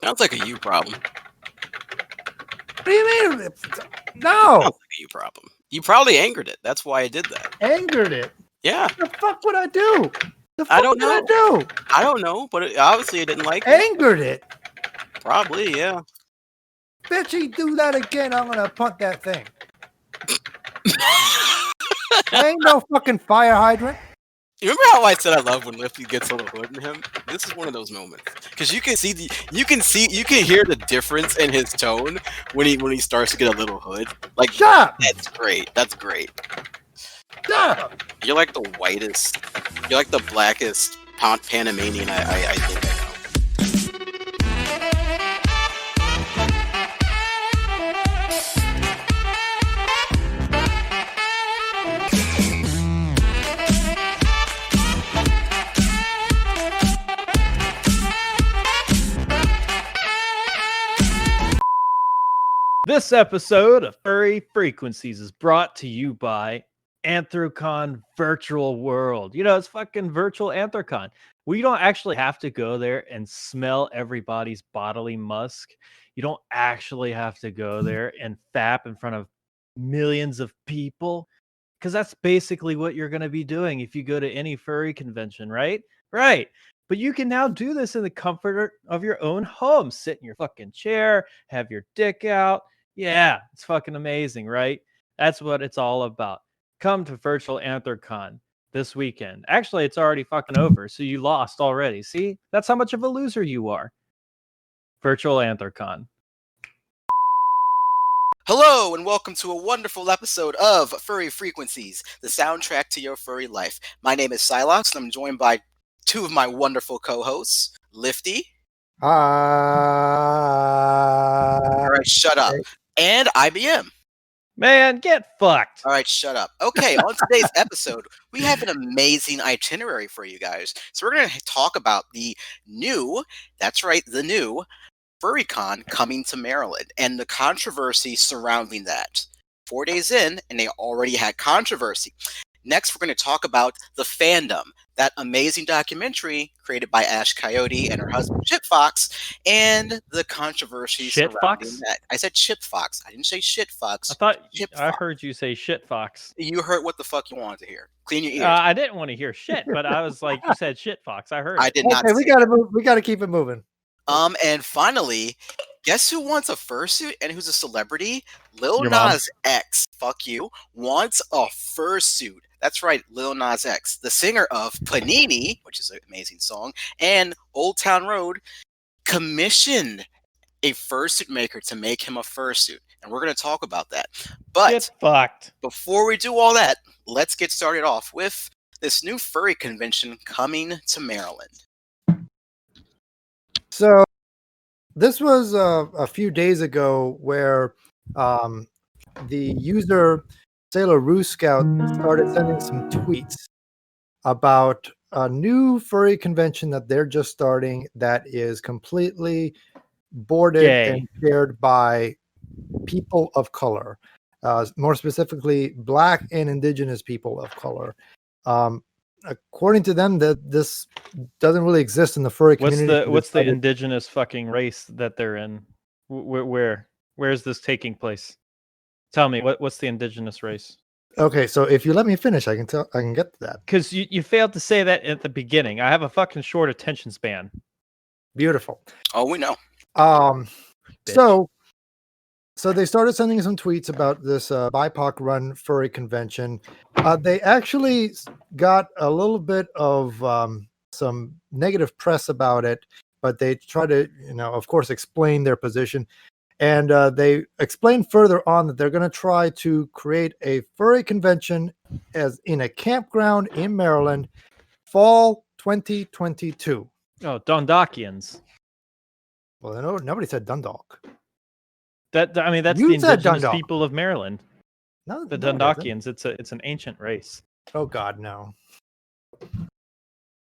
Sounds like a you problem. What do you mean? No. Sounds like a you problem. You probably angered it. That's why I did that. Angered it? Yeah. What the fuck would I do? I don't know. What did I do? I don't know, but obviously it didn't like it. Angered it? Probably, yeah. Bitch, you do that again, I'm gonna punt that thing. I ain't no fucking fire hydrant. You remember how I said I love when Lifty gets a little hood in him? This is one of those moments because you can hear the difference in his tone when he starts to get a little hood. Like, shut up. That's great. That's great. Shut up. You're like the whitest. You're like the blackest Panamanian I think I know. This episode of Furry Frequencies is brought to you by Anthrocon Virtual World. You know, it's fucking virtual Anthrocon. We don't actually have to go there and smell everybody's bodily musk. You don't actually have to go there and fap in front of millions of people, because that's basically what you're going to be doing if you go to any furry convention, right? Right. But you can now do this in the comfort of your own home. Sit in your fucking chair, have your dick out. Yeah, it's fucking amazing, right? That's what it's all about. Come to Virtual Anthrocon this weekend. Actually, it's already fucking over, so you lost already. See? That's how much of a loser you are. Virtual Anthrocon. Hello, and welcome to a wonderful episode of Furry Frequencies, the soundtrack to your furry life. My name is Silox, and I'm joined by two of my wonderful co-hosts, Lifty. All right, shut up. And IBM. Man, get fucked. All right, shut up. Okay, on today's episode, we have an amazing itinerary for you guys. So we're going to talk about the new FurryCon coming to Maryland and the controversy surrounding that. 4 days in, and they already had controversy. Next, we're going to talk about the Fandom, that amazing documentary created by Ash Coyote and her husband Chip Fox, and the controversy surrounding that. I said Chip Fox. I didn't say shit Fox. I heard you say shit Fox. You heard what the fuck you wanted to hear. Clean your ears. I didn't want to hear shit, but I was like, you said shit Fox. I heard. I did not. Okay, we gotta move. We gotta keep it moving. And finally, guess who wants a fursuit and who's a celebrity? Lil Nas X, fuck you, wants a fursuit. That's right, Lil Nas X, the singer of Panini, which is an amazing song, and Old Town Road, commissioned a fursuit maker to make him a fursuit. And we're going to talk about that. But get fucked. Before we do all that, let's get started off with this new furry convention coming to Maryland. So this was a few days ago where the user Sailor Roo Scout started sending some tweets about a new furry convention that they're just starting that is completely boarded and shared by people of color, more specifically Black and Indigenous people of color. According to them, that this doesn't really exist in the furry community. What's the indigenous fucking race that they're in? Where is this taking place? Tell me, what's the indigenous race? Okay, so if you let me finish, I can get to that. Because you failed to say that at the beginning. I have a fucking short attention span. Beautiful. Oh, we know. So they started sending some tweets about this BIPOC run furry convention. They actually got a little bit of some negative press about it, but they try to, of course, explain their position. And they explained further on that they're going to try to create a furry convention as in a campground in Maryland, fall 2022. Oh, Dondakians. Well, nobody said Dundalk. That's the indigenous people of Maryland. No, the Dondakians. It's an ancient race. Oh God, no.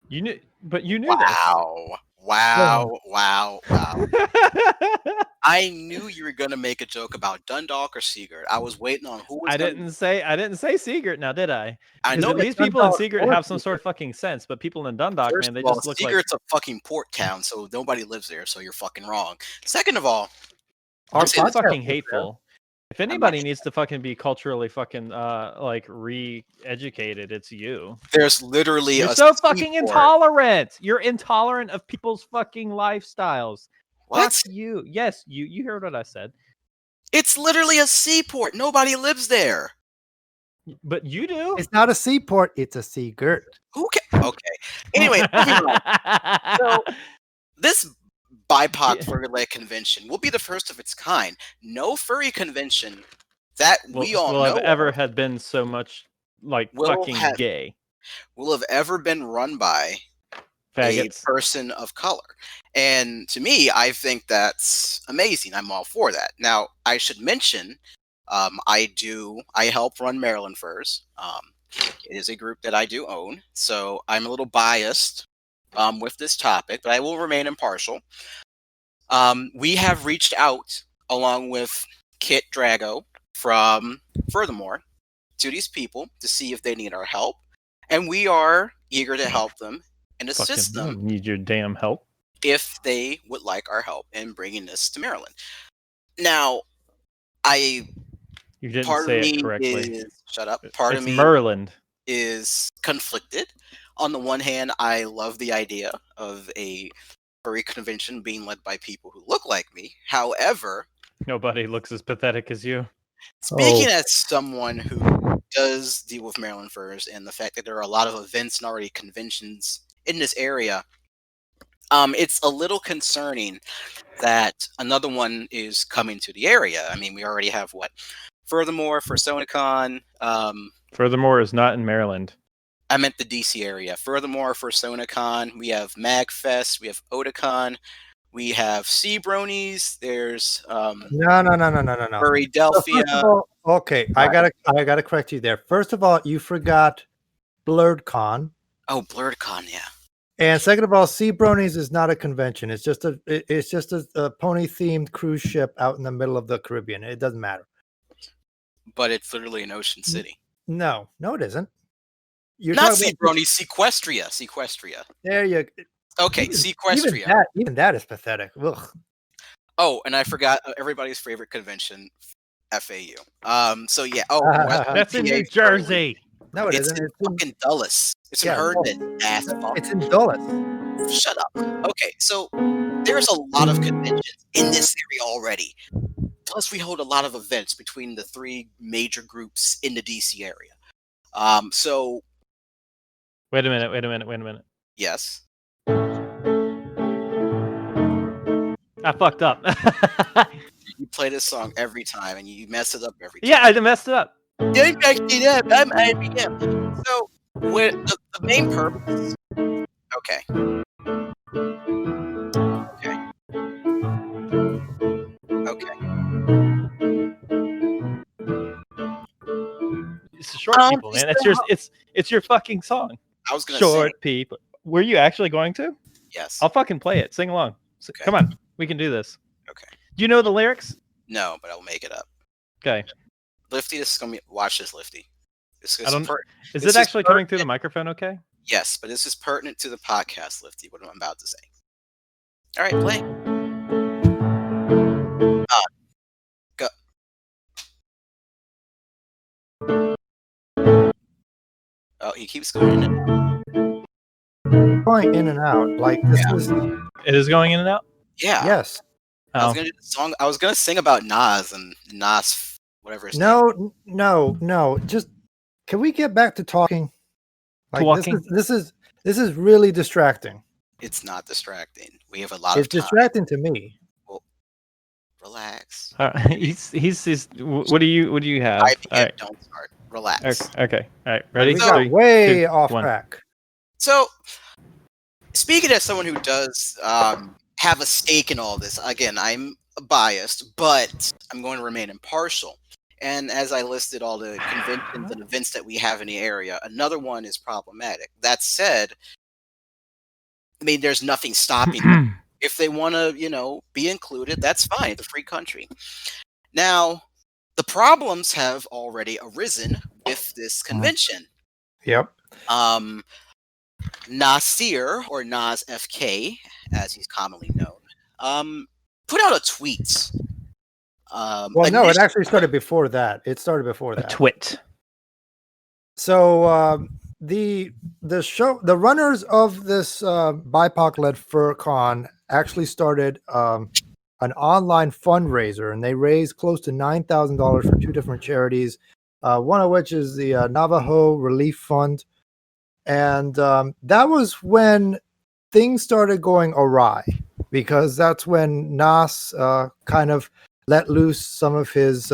You knew Wow. this. Wow. I knew you were gonna make a joke about Dundalk or Sigurd. I was waiting on who was I gonna. didn't say Sigurd now, did I? I Because know at that least people in Dundalk Sigurd or have some sort Sigurd. of fucking sense, but people in Dundalk, First man, they of all, just look like Sigurd's a fucking port town, so nobody lives there. So you're fucking wrong. Second of all, Our I'm saying it's this, podcast fucking is there. hateful. If not- anybody needs to fucking be culturally fucking like re-educated, it's you. there's literally You're a so fucking seaport. intolerant. You're intolerant of people's fucking lifestyles. What? Fuck you. Yes, you heard what I said. It's literally a seaport. Nobody lives there. But you do. It's not a seaport, it's a Sigurd. Who can? Okay. Anyway, moving on. So this BIPOC furry convention will be the first of its kind. No furry convention that we all will know have ever of had been so much like will fucking have gay will have ever been run by faggots. a person of color. And to me, I think that's amazing. I'm all for that. Now, I should mention, I help run Maryland Furs. It is a group that I do own, so I'm a little biased with this topic, but I will remain impartial. We have reached out along with Kit Drago from Furthermore to these people to see if they need our help, and we are eager to help them and assist Fucking them need your damn help. if they would like our help in bringing this to Maryland. Now, You didn't part say of me it correctly. is shut up. Part It's of me Merland. is conflicted. On the one hand, I love the idea of a furry convention being led by people who look like me. However, Nobody looks as pathetic as you. speaking as someone who does deal with Maryland furs and the fact that there are a lot of events and already conventions in this area, it's a little concerning that another one is coming to the area. I mean, we already have what? Furthermore, for SonaCon, Furthermore, is not in Maryland. I meant the DC area. Furthermore, for SonaCon, we have MagFest, we have Otakon, we have Sea Bronies. There's No. Furry So Delphia. first of all, okay, I gotta correct you there. First of all, you forgot BlurredCon. Oh, BlurredCon, yeah. And second of all, Sea Bronies is not a convention. It's just a pony themed cruise ship out in the middle of the Caribbean. It doesn't matter. But it's literally in Ocean City. No, it isn't. You're Not talking Sea Bronies, Sequestria. There you Okay, Sequestria. Even that is pathetic. Ugh. Oh, and I forgot everybody's favorite convention, FAU. So yeah. Oh, That's in New Jersey. No, it it's isn't. in fucking Dulles. It's in Yeah, Herndon, ass fuck. It's in Dulles. Shut up. Okay, so there's a lot of conventions in this area already. Plus, we hold a lot of events between the three major groups in the DC area. So Wait a minute. yes. I fucked up. You play this song every time, and you mess it up every time. Yeah, I messed it up. Don't back it up. I'm IBM. So, the main purpose. Okay. It's short people, man. It's your fucking song. I was gonna Short say people. Were you actually going to? yes. I'll fucking play it. Sing along. Okay. Come on, we can do this. Okay. Do you know the lyrics? No, but I'll make it up. Okay. Lifty, this is gonna be. Watch this, Lifty. This I don't. Is this it actually is coming through the microphone? Okay. Yes, but this is pertinent to the podcast, Lifty. What I'm about to say. All right, play. Go. Oh, he keeps going in and out. Going in and out. Like this is. It is going in and out. Yeah. Yes. I was Oh. gonna do the song. I was gonna sing about Nas and Nas, whatever his name. No. Just can we get back to talking? Like Talking. This is really distracting. It's not distracting. We have a lot It's of time. distracting to me. Relax. He's. What do you have? IBM, All right. don't start. Relax. Okay. All right. Ready? We got 3, way 2, off 1. track. So, speaking as someone who does have a stake in all this, again, I'm biased, but I'm going to remain impartial. And as I listed all the conventions and events that we have in the area, another one is problematic. That said, I mean, there's nothing stopping them If they want to, be included, that's fine. It's a free country. Now, the problems have already arisen with this convention. Yep. Nasir, or Nas FK, as he's commonly known, put out a tweet. Well, no, it actually started before that. It started before A that. twit. So the runners of this BIPOC-led FurCon actually started an online fundraiser, and they raised close to $9,000 for two different charities, one of which is the Navajo Relief Fund. And that was when things started going awry, because that's when Nas kind of let loose some of his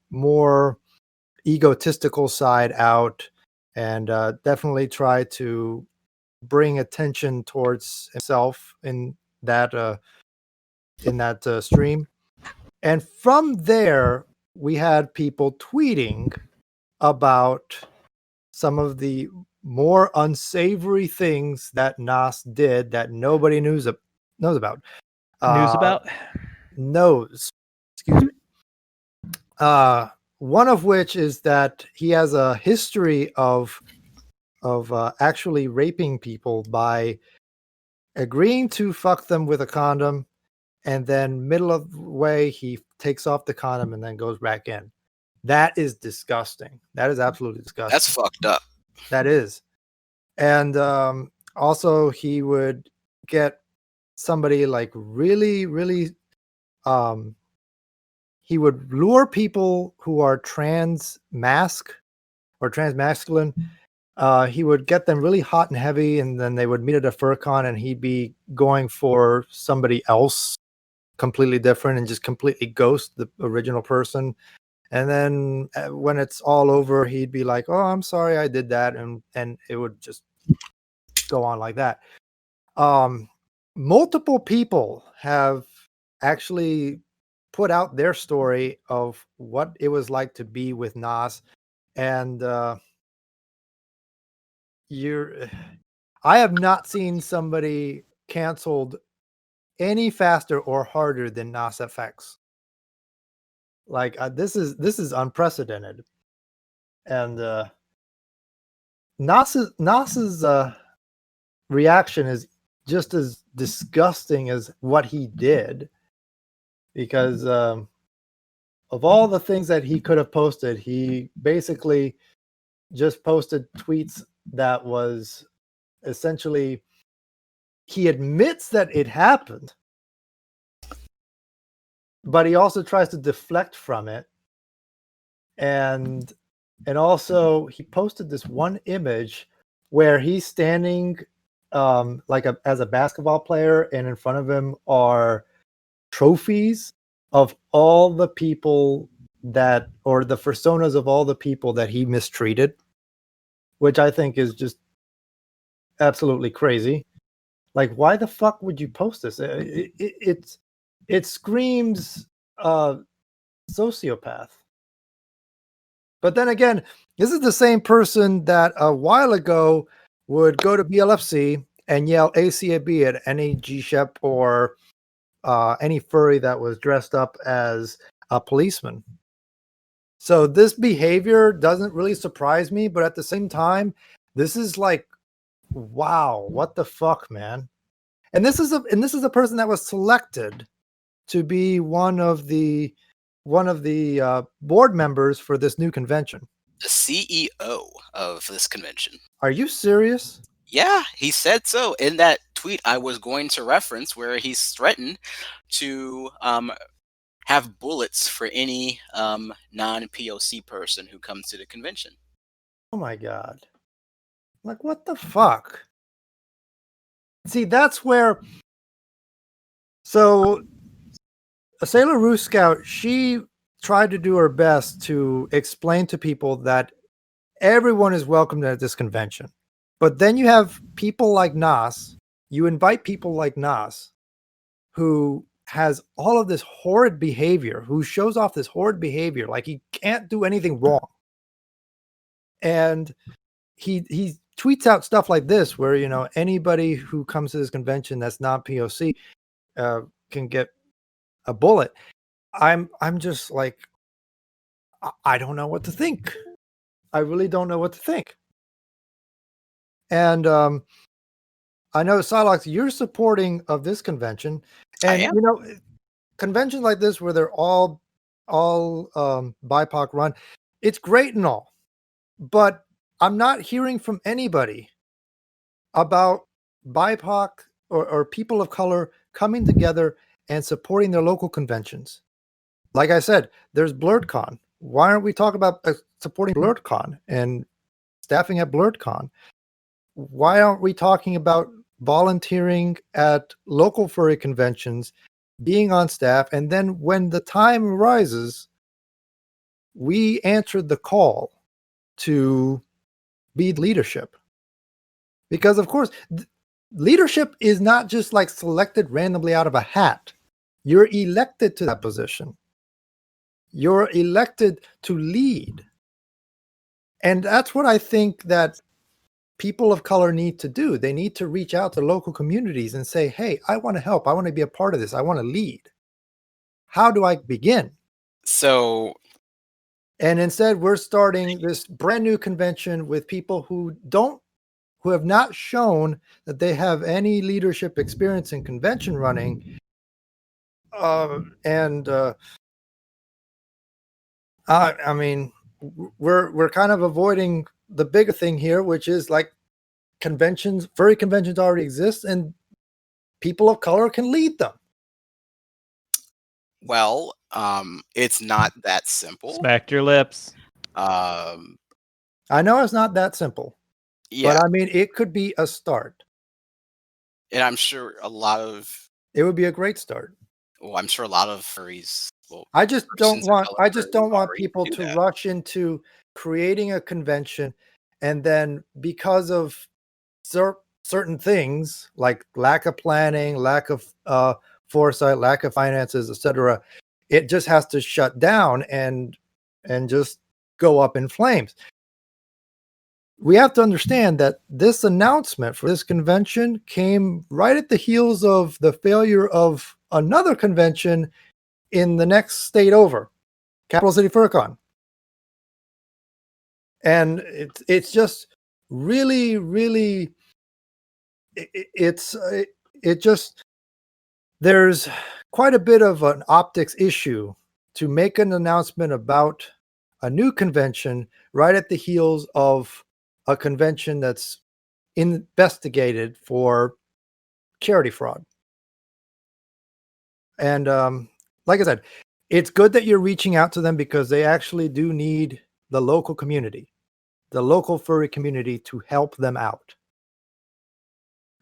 more egotistical side out, and definitely tried to bring attention towards himself in that stream. And from there, we had people tweeting about some of the more unsavory things that Nas did that nobody knows about. News about? Knows. Excuse me. One of which is that he has a history of actually raping people by agreeing to fuck them with a condom, and then middle of the way he takes off the condom and then goes back in. That is disgusting. That is absolutely disgusting. That's fucked up. That is. And also he would get somebody like really, really he would lure people who are transmasc or transmasculine. He would get them really hot and heavy, and then they would meet at a FurCon, and he'd be going for somebody else completely different and just completely ghost the original person. And then when it's all over, he'd be like, "Oh, I'm sorry I did that," and it would just go on like that. Multiple people have actually put out their story of what it was like to be with Nas, and I have not seen somebody canceled any faster or harder than Nas FX. Like this is unprecedented, and Nas's reaction is just as disgusting as what he did, because of all the things that he could have posted, he basically just posted tweets that was essentially, he admits that it happened, but he also tries to deflect from it. And also he posted this one image where he's standing as a basketball player, and in front of him are trophies of all the people or the personas of all the people that he mistreated, which I think is just absolutely crazy. Like, why the fuck would you post this? It screams sociopath. But then again, this is the same person that a while ago would go to BLFC and yell ACAB at any G-Shep or any furry that was dressed up as a policeman. So this behavior doesn't really surprise me, but at the same time, this is like, wow, what the fuck, man? And this is a person that was selected to be one of the board members for this new convention. The CEO of this convention. Are you serious? Yeah, he said so in that tweet I was going to reference, where he's threatened to have bullets for any non-POC person who comes to the convention. Oh my God. Like, what the fuck? See, that's where... So, a Sailor Roo Scout, she tried to do her best to explain to people that everyone is welcome at this convention. But then you have people like Nas, you invite people like Nas, who has all of this horrid behavior, who shows off this horrid behavior, like he can't do anything wrong. And he tweets out stuff like this, where, anybody who comes to this convention that's not POC, can get a bullet. I'm just like, I don't know what to think. I really don't know what to think. And I know, Silox, you're supporting of this convention, I and am. conventions like this where they're all BIPOC run, it's great and all, but I'm not hearing from anybody about BIPOC or people of color coming together and supporting their local conventions. Like I said, there's BlurredCon. Why aren't we talking about supporting BlurredCon and staffing at BlurredCon? Why aren't we talking about volunteering at local furry conventions, being on staff, and then when the time arises, we answered the call to be leadership? Because of course, leadership is not just like selected randomly out of a hat. You're elected to that position. You're elected to lead. And that's what I think that people of color need to do. They need to reach out to local communities and say, hey, I want to help. I want to be a part of this. I want to lead. How do I begin? So, And instead, we're starting this brand new convention with people who have not shown that they have any leadership experience in convention running. I mean, we're kind of avoiding the bigger thing here, which is like conventions. Furry conventions already exist, and people of color can lead them. well, it's not that simple. Smack your lips. Um, I know it's not that simple, yeah, but I mean, it could be a start. and I'm sure a lot of, It would be a great start. well, I'm sure a lot of furries. Well, I just don't persons of want color already people do to that. rush into creating a convention, and then because of certain things like lack of planning, lack of foresight, lack of finances, etc., it just has to shut down and just go up in flames. We have to understand that this announcement for this convention came right at the heels of the failure of another convention in the next state over, Capital City FurCon. And it's just really, really, it just, there's quite a bit of an optics issue to make an announcement about a new convention right at the heels of a convention that's investigated for charity fraud. And like I said, it's good that you're reaching out to them because they actually do need the local community, the local furry community, to help them out.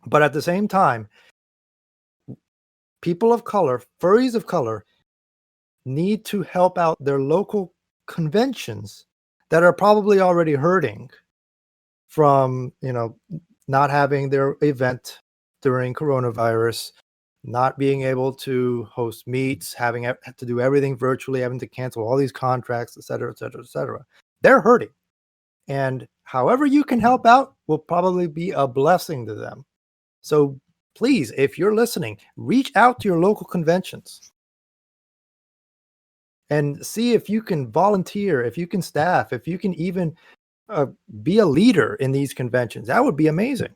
But at the same time, people of color, furries of color, need to help out their local conventions that are probably already hurting from, not having their event during coronavirus, not being able to host meets, having to do everything virtually, having to cancel all these contracts, et cetera, et cetera, et cetera. They're hurting. And however you can help out will probably be a blessing to them. So please, if you're listening, reach out to your local conventions and see if you can volunteer, if you can staff, if you can even be a leader in these conventions. That would be amazing.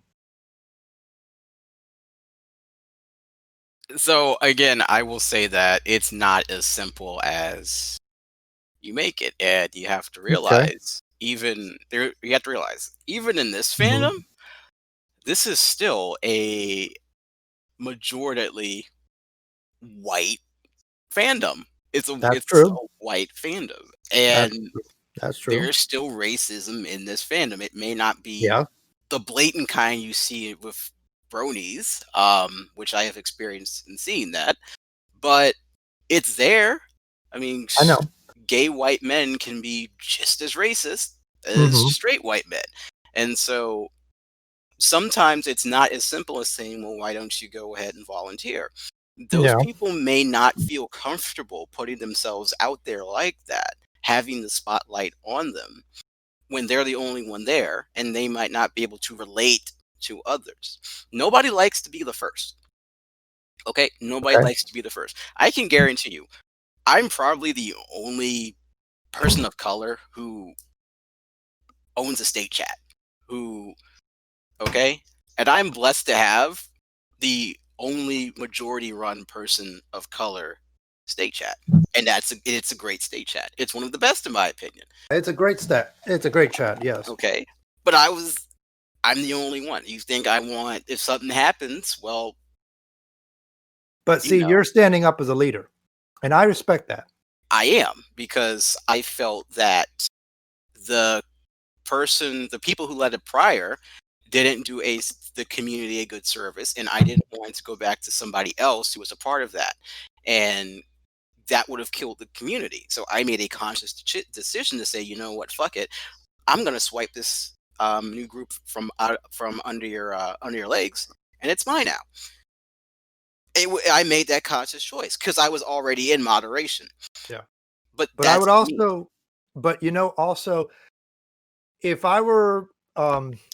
So again, I will say that it's not as simple as you make it, and you have to realize even in this fandom, this is still a majority white fandom. It's true. a white fandom, and That's true. there's still racism in this fandom. It may not be the blatant kind you see with bronies, which I have experienced in seeing that, but it's there. I mean, I know. Gay white men can be just as racist as straight white men. And so sometimes it's not as simple as saying, well, why don't you go ahead and volunteer? Those people may not feel comfortable putting themselves out there like that, having the spotlight on them when they're the only one there, and they might not be able to relate to others. Nobody likes to be the first. Okay, nobody Okay. likes to be the first. I can guarantee you, I'm probably the only person of color who owns a state chat. Who, okay, and I'm blessed to have the only majority-run person of color state chat, and it's a great state chat. It's one of the best in my opinion. It's a great stat. It's a great chat. Yes. Okay, but I'm the only one. You think I want if something happens? Well, But you see, know, you're standing up as a leader, and I respect that. I am because I felt that the the people who led it prior didn't do the community a good service, and I didn't want to go back to somebody else who was a part of that, and that would have killed the community. So I made a conscious decision to say, you know what, fuck it, I'm gonna swipe this new group from under your legs, and it's mine now. I made that conscious choice because I was already in moderation. Yeah. But But I would that's me. also, but also, if I were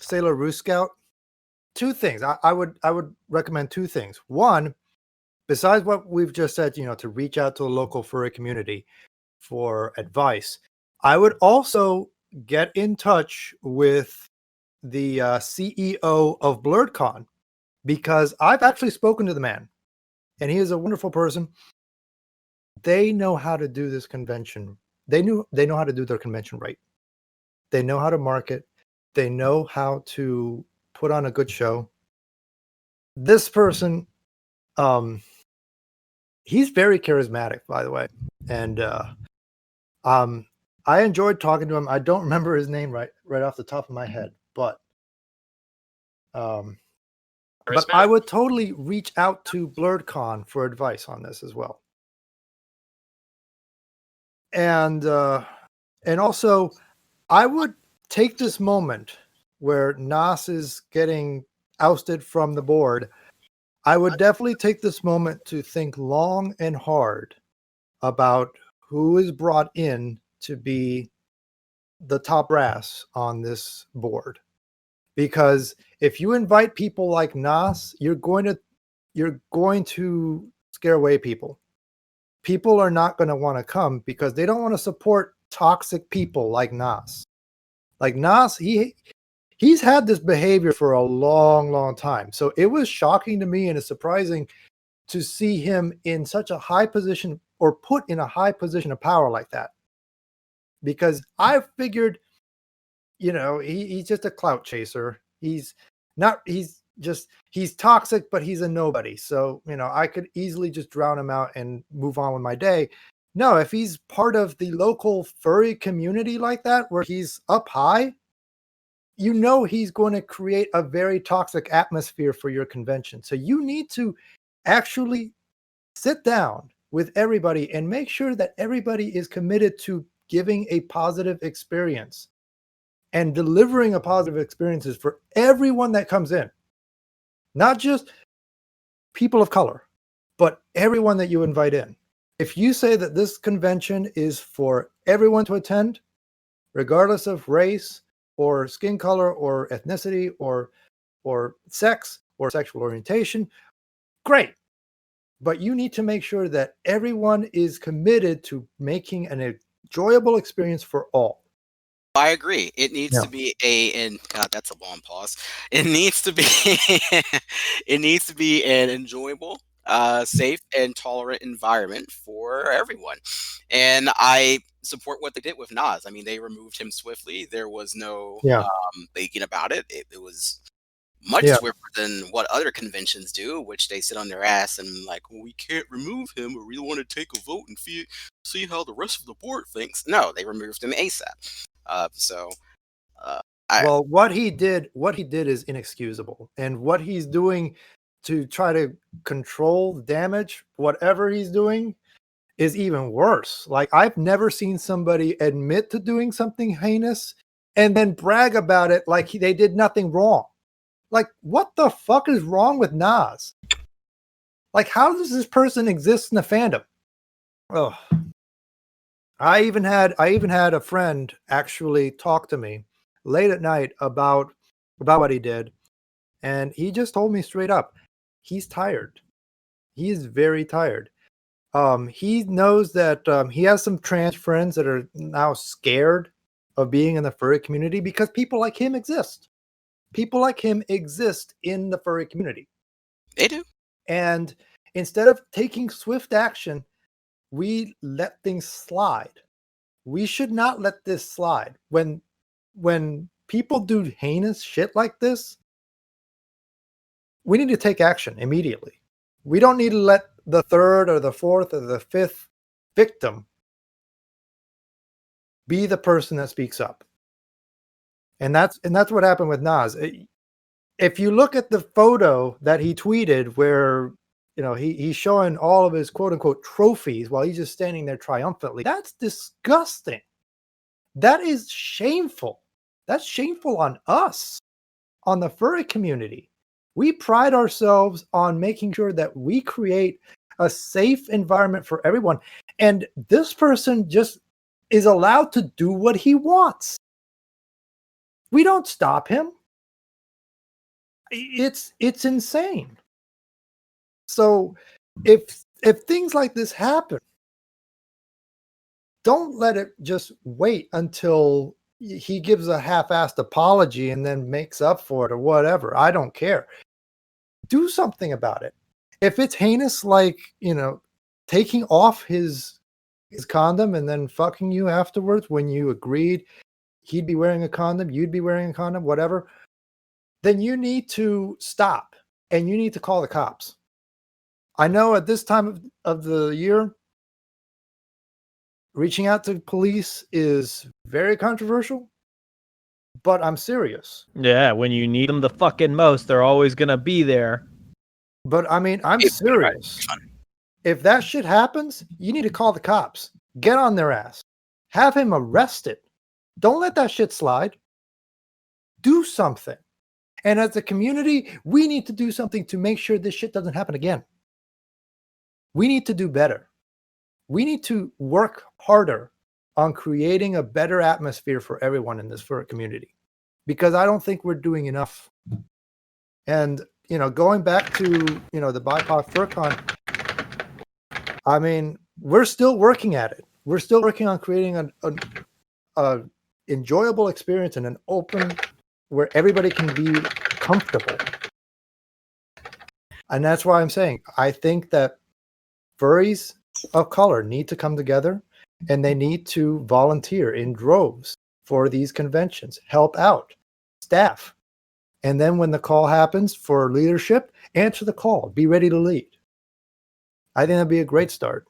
Sailor Roo Scout, two things. I would recommend two things. One, besides what we've just said, to reach out to the local furry community for advice, I would also get in touch with the CEO of BlurredCon, because I've actually spoken to the man, and he is a wonderful person. They know how to do this convention. They know how to do their convention right. They know how to market. They know how to put on a good show. This person, um, he's very charismatic, by the way, and um, I enjoyed talking to him. I don't remember his name right off the top of my head, but I would totally reach out to BlurredCon for advice on this as well. And also, I would take this moment where Nas is getting ousted from the board. I would definitely take this moment to think long and hard about who is brought in to be the top brass on this board. Because if you invite people like Nas, you're going to scare away people. People are not going to want to come because they don't want to support toxic people like Nas. Like Nas, he's had this behavior for a long, long time. So it was shocking to me, and it's surprising to see him in such a high position, or put in a high position of power like that. Because I figured, he's just a clout chaser. He's toxic, but he's a nobody. So, I could easily just drown him out and move on with my day. No, if he's part of the local furry community like that, where he's up high, he's going to create a very toxic atmosphere for your convention. So you need to actually sit down with everybody and make sure that everybody is committed to giving a positive experience and delivering a positive experiences for everyone that comes in. Not just people of color, but everyone that you invite in. If you say that this convention is for everyone to attend, regardless of race or skin color or ethnicity or sex or sexual orientation, great. But you need to make sure that everyone is committed to making an enjoyable experience for all. I agree. It needs Yeah. to be and God, that's a long pause. It needs to be it needs to be an enjoyable, safe and tolerant environment for everyone. And I support what they did with Nas. I mean, they removed him swiftly. There was no Yeah. thinking about it. It was much Yeah. swifter than what other conventions do, which they sit on their ass and like, well, we can't remove him, or we want to take a vote and see how the rest of the board thinks. No, they removed him ASAP. So I Well, what he did is inexcusable. And what he's doing to try to control the damage, whatever he's doing, is even worse. Like, I've never seen somebody admit to doing something heinous and then brag about it like they did nothing wrong. Like, what the fuck is wrong with Nas? Like, how does this person exist in the fandom? Oh, I even had a friend actually talk to me late at night about what he did, and he just told me straight up, he's tired. He is very tired. He knows that he has some trans friends that are now scared of being in the furry community because people like him exist. People like him exist in the furry community. They do. And instead of taking swift action, we let things slide. We should not let this slide. When people do heinous shit like this, we need to take action immediately. We don't need to let the third or the fourth or the fifth victim be the person that speaks up. And that's what happened with Nas. If you look at the photo that he tweeted where he's showing all of his quote unquote trophies while he's just standing there triumphantly, that's disgusting. That is shameful. That's shameful on us, on the furry community. We pride ourselves on making sure that we create a safe environment for everyone. And this person just is allowed to do what he wants. We don't stop him. It's insane. So if things like this happen, don't let it just wait until he gives a half-assed apology and then makes up for it or whatever. I don't care. Do something about it. If it's heinous, like, taking off his condom and then fucking you afterwards when you agreed he'd be wearing a condom, you'd be wearing a condom, whatever, then you need to stop and you need to call the cops. I know at this time of the year, reaching out to police is very controversial, but I'm serious. Yeah, when you need them the fucking most, they're always gonna be there. But I mean, I'm serious. If that shit happens, you need to call the cops. Get on their ass. Have him arrested. Don't let that shit slide. Do something. And as a community, we need to do something to make sure this shit doesn't happen again. We need to do better. We need to work harder on creating a better atmosphere for everyone in this furry community, because I don't think we're doing enough. And, going back to, the BIPOC FurCon, I mean, we're still working at it. We're still working on creating a enjoyable experience and an open where everybody can be comfortable. And that's why I'm saying, I think that furries of color need to come together and they need to volunteer in droves for these conventions, help out, staff. And then when the call happens for leadership, answer the call, be ready to lead. I think that'd be a great start.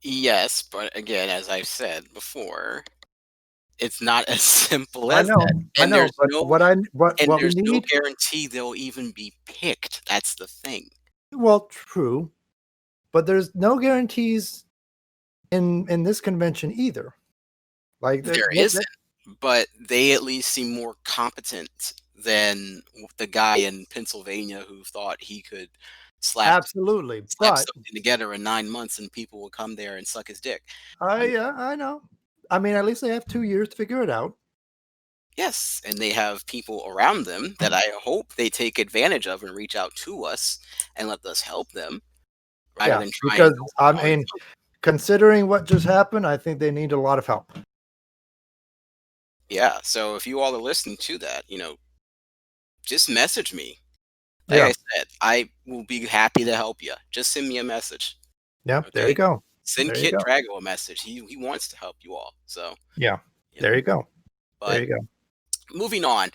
Yes, but again, as I've said before, it's not as simple I as know, that. I And know, there's but no what we there's no need. guarantee they'll even be picked. That's the thing. Well, true, but there's no guarantees in this convention either. Like There isn't, but they at least seem more competent than the guy in Pennsylvania who thought he could slap absolutely, slap but something together in 9 months and people will come there and suck his dick. I know. I mean, at least they have 2 years to figure it out. Yes, and they have people around them that I hope they take advantage of and reach out to us and let us help them rather Yeah, than try and because go I on their mean, own. considering what just happened, I think they need a lot of help. Yeah, so if you all are listening to that, just message me. Like Yeah, I said, I will be happy to help you. Just send me a message, yeah. There you okay? go. Send There you Kit go. Drago a message. He wants to help you all. So, Yeah, you there know. you go. There But you go. moving on.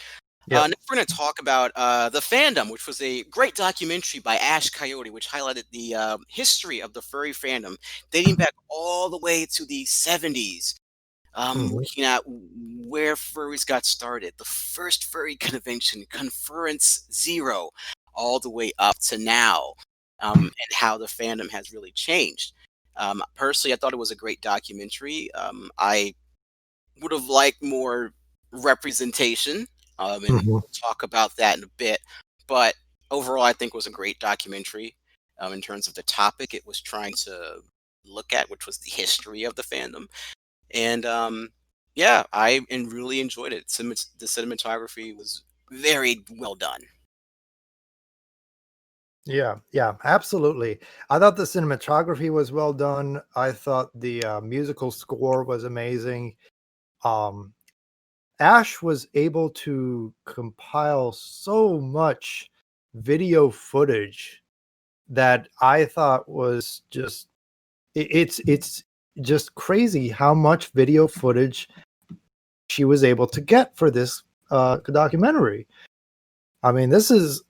Yep. Next we're going to talk about the Fandom, which was a great documentary by Ash Coyote, which highlighted the history of the furry fandom, dating back all the way to the 70s. Mhm. Looking at where furries got started, the first furry convention, Conference Zero, all the way up to now, and how the fandom has really changed. Personally, I thought it was a great documentary. I would have liked more representation, and Mhm. we'll talk about that in a bit. But overall, I think it was a great documentary. In terms of the topic it was trying to look at, which was the history of the fandom, and yeah, really enjoyed it. The cinematography was very well done. Yeah, absolutely. I thought the cinematography was well done. I thought the musical score was amazing. Um, Ash was able to compile so much video footage that I thought was just it's just crazy how much video footage she was able to get for this documentary. I mean, this is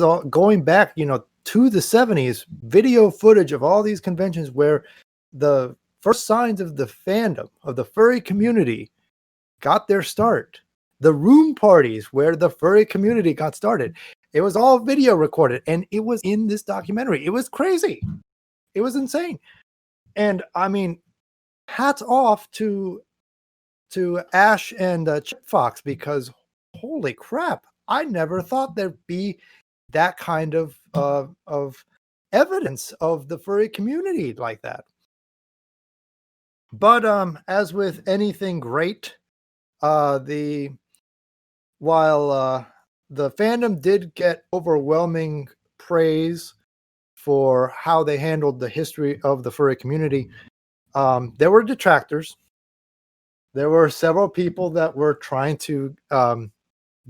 all going back, to the 70s, video footage of all these conventions where the first signs of the fandom of the furry community got their start. The room parties where the furry community got started. It was all video recorded and it was in this documentary. It was crazy. It was insane. And I mean, hats off to Ash and Chip Fox, because holy crap, I never thought there'd be that kind of evidence of the furry community like that. But as with anything great, the while the fandom did get overwhelming praise for how they handled the history of the furry community, there were detractors. There were several people that were trying to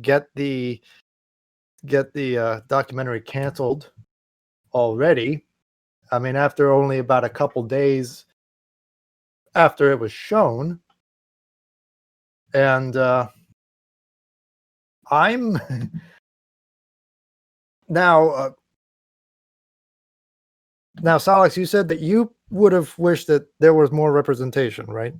get the documentary canceled already. I mean, after only about a couple days after it was shown, and I'm now now, Salix, you said that you would have wished that there was more representation, right?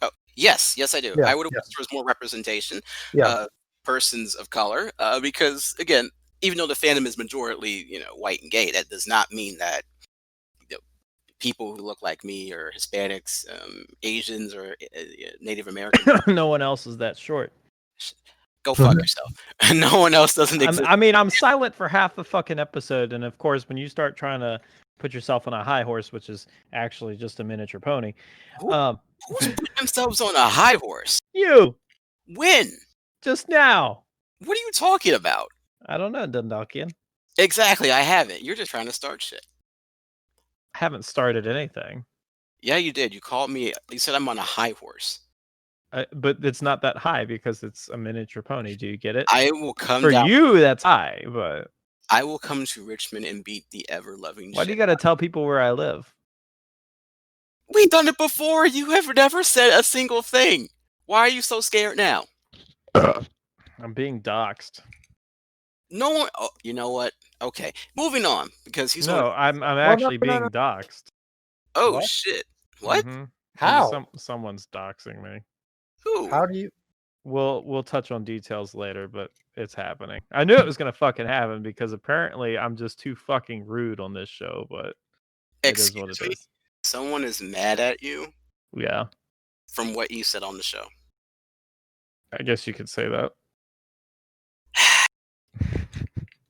Oh, yes, I do. Yeah, I would have yeah, wished there was more representation, yeah. persons of color, because again, even though the fandom is majority, white and gay, that does not mean that you know, people who look like me or Hispanics, Asians, or Native Americans, No one else is that short. go fuck yourself. No one else doesn't exist. I'm silent for half the fucking episode, and of course, when you start trying to put yourself on a high horse, which is actually just a miniature pony, Who's putting themselves on a high horse? you When? just now. What are you talking about? I don't know, Dundakian. Exactly, I haven't. You're just trying to start shit. I haven't started anything. Yeah, you did. You called me. You said I'm on a high horse. But it's not that high because it's a miniature pony. Do you get it? I will come For down. you, that's high, but I will come to Richmond and beat the ever-loving why do you shit. got to tell people where I live? We've done it before. You have never said a single thing. Why are you so scared now? I'm being doxxed. No one. Oh, you know what? Okay, moving on because he's No, I'm actually being doxxed. Oh What? shit! What? Mhm. How? Someone's doxing me. Who? How do you? We'll touch on details later, but it's happening. I knew it was gonna fucking happen because apparently I'm just too fucking rude on this show, but it is what Excuse it me? is. Someone is mad at you Yeah, from what you said on the show. I guess you could say that.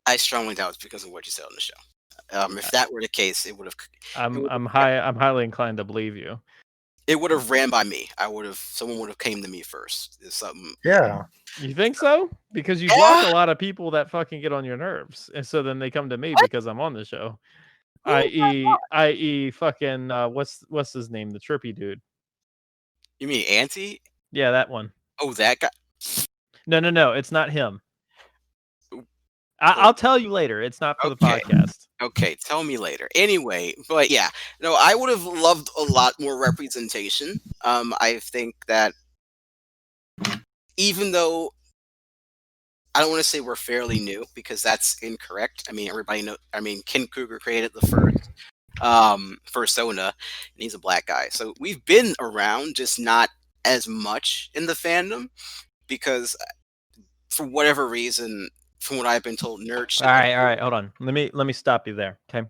I strongly doubt it's because of what you said on the show. If that were the case, it would have. I'm highly inclined to believe you. It would have ran by me. Someone would have came to me first. There's something. Yeah. You think so? Because you Yeah. block a lot of people that fucking get on your nerves, and so then they come to me because I'm on the show. I.e., fucking what's his name? The trippy dude. You mean Auntie? Yeah, that one. Oh, that guy. No, it's not him. I'll tell you later. It's not for the podcast. Okay, tell me later. Anyway, but yeah, no, I would have loved a lot more representation. I think that even though I don't want to say we're fairly new because that's incorrect. I mean, everybody know. I mean, Ken Kruger created the first Fursona, and he's a black guy. So we've been around, just not as much in the fandom because for whatever reason, from what I've been told, nerd shit. All right, hold on. Let me stop you there. Okay.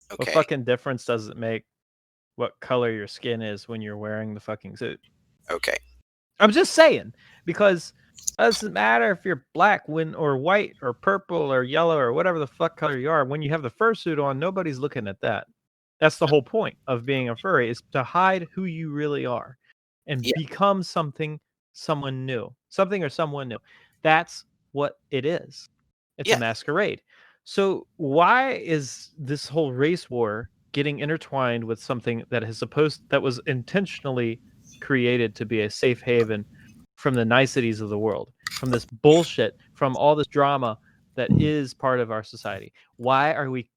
What Okay. fucking difference does it make what color your skin is when you're wearing the fucking suit? Okay. I'm just saying, because it doesn't matter if you're black or white or purple or yellow or whatever the fuck color you are. When you have the fursuit on, nobody's looking at that. That's the whole point of being a furry, is to hide who you really are and become someone new. That's what it is. It's a Yeah. masquerade. So why is this whole race war getting intertwined with something that was intentionally created to be a safe haven from the niceties of the world, from this bullshit, from all this drama that is part of our society? Why are we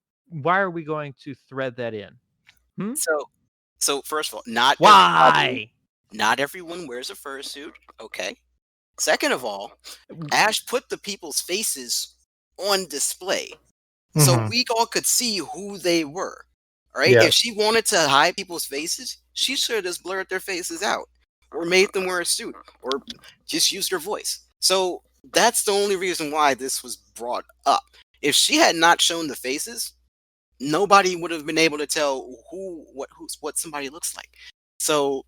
going to thread that in? Hmm? So first of all, Why? not everyone wears a fursuit. Okay. Second of all, Ash put the people's faces on display, so Mhm. we all could see who they were. All right. If Yes. she wanted to hide people's faces, she should have just blurred their faces out, or made them wear a suit, or just used her voice. So that's the only reason why this was brought up. If she had not shown the faces, nobody would have been able to tell what somebody looks like. So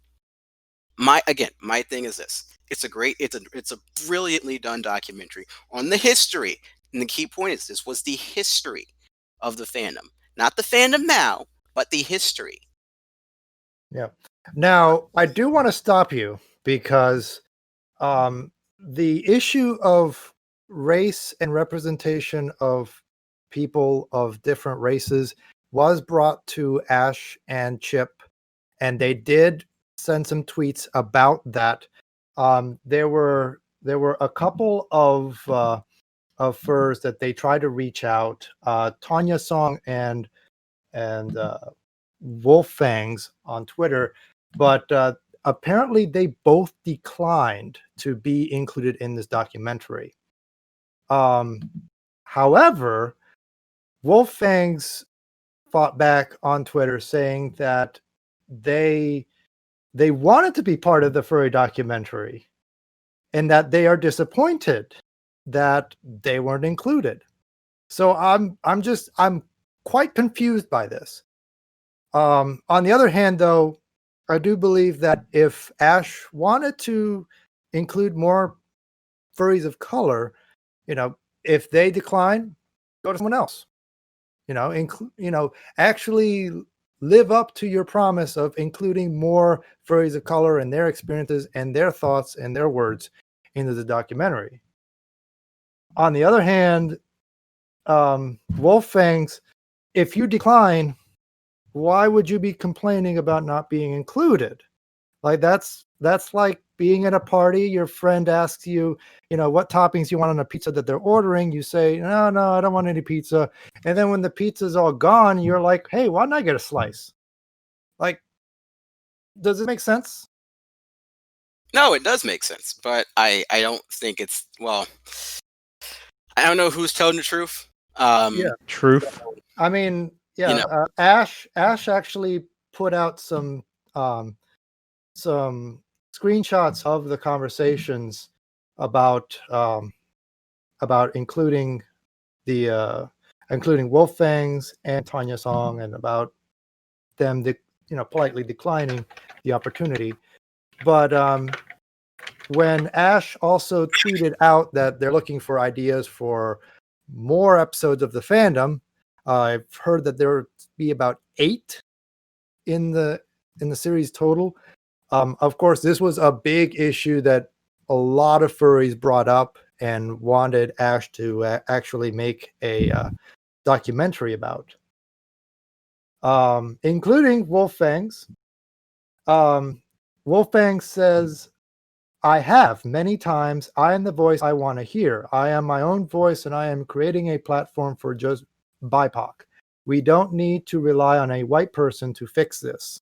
my thing is this. It's a brilliantly done documentary on the history. And the key point is this was the history of the fandom. Not the fandom now, but the history. Yeah. Now, I do want to stop you because the issue of race and representation of people of different races was brought to Ash and Chip, and they did send some tweets about that. There were a couple of furs that they tried to reach out. Tanya Song and Wolffangs on Twitter, but apparently they both declined to be included in this documentary. However, Wolffangs fought back on Twitter saying that they they wanted to be part of the furry documentary and that they are disappointed that they weren't included. So I'm quite confused by this. On the other hand, though, I do believe that if Ash wanted to include more furries of color, if they decline, go to someone else. Actually live up to your promise of including more furries of color and their experiences and their thoughts and their words into the documentary. On the other hand, Wolffangs, if you decline, why would you be complaining about not being included? Like that's like being at a party, your friend asks you, what toppings you want on a pizza that they're ordering. You say, no, I don't want any pizza. And then when the pizza's all gone, you're like, hey, why don't I get a slice? Like, does it make sense? No, it does make sense, but I don't think it's well. I don't know who's telling the truth. Yeah. Truth. I mean, yeah, You know, Ash actually put out some screenshots of the conversations about including including Wolffangs and Tanya Song, and about them politely declining the opportunity. But when Ash also tweeted out that they're looking for ideas for more episodes of the fandom, I've heard that there will be about 8 in the series total. Of course, this was a big issue that a lot of furries brought up and wanted Ash to actually make a documentary about, including Wolffangs. Wolfgang says, I have many times. I am the voice I want to hear. I am my own voice, and I am creating a platform for just BIPOC. We don't need to rely on a white person to fix this.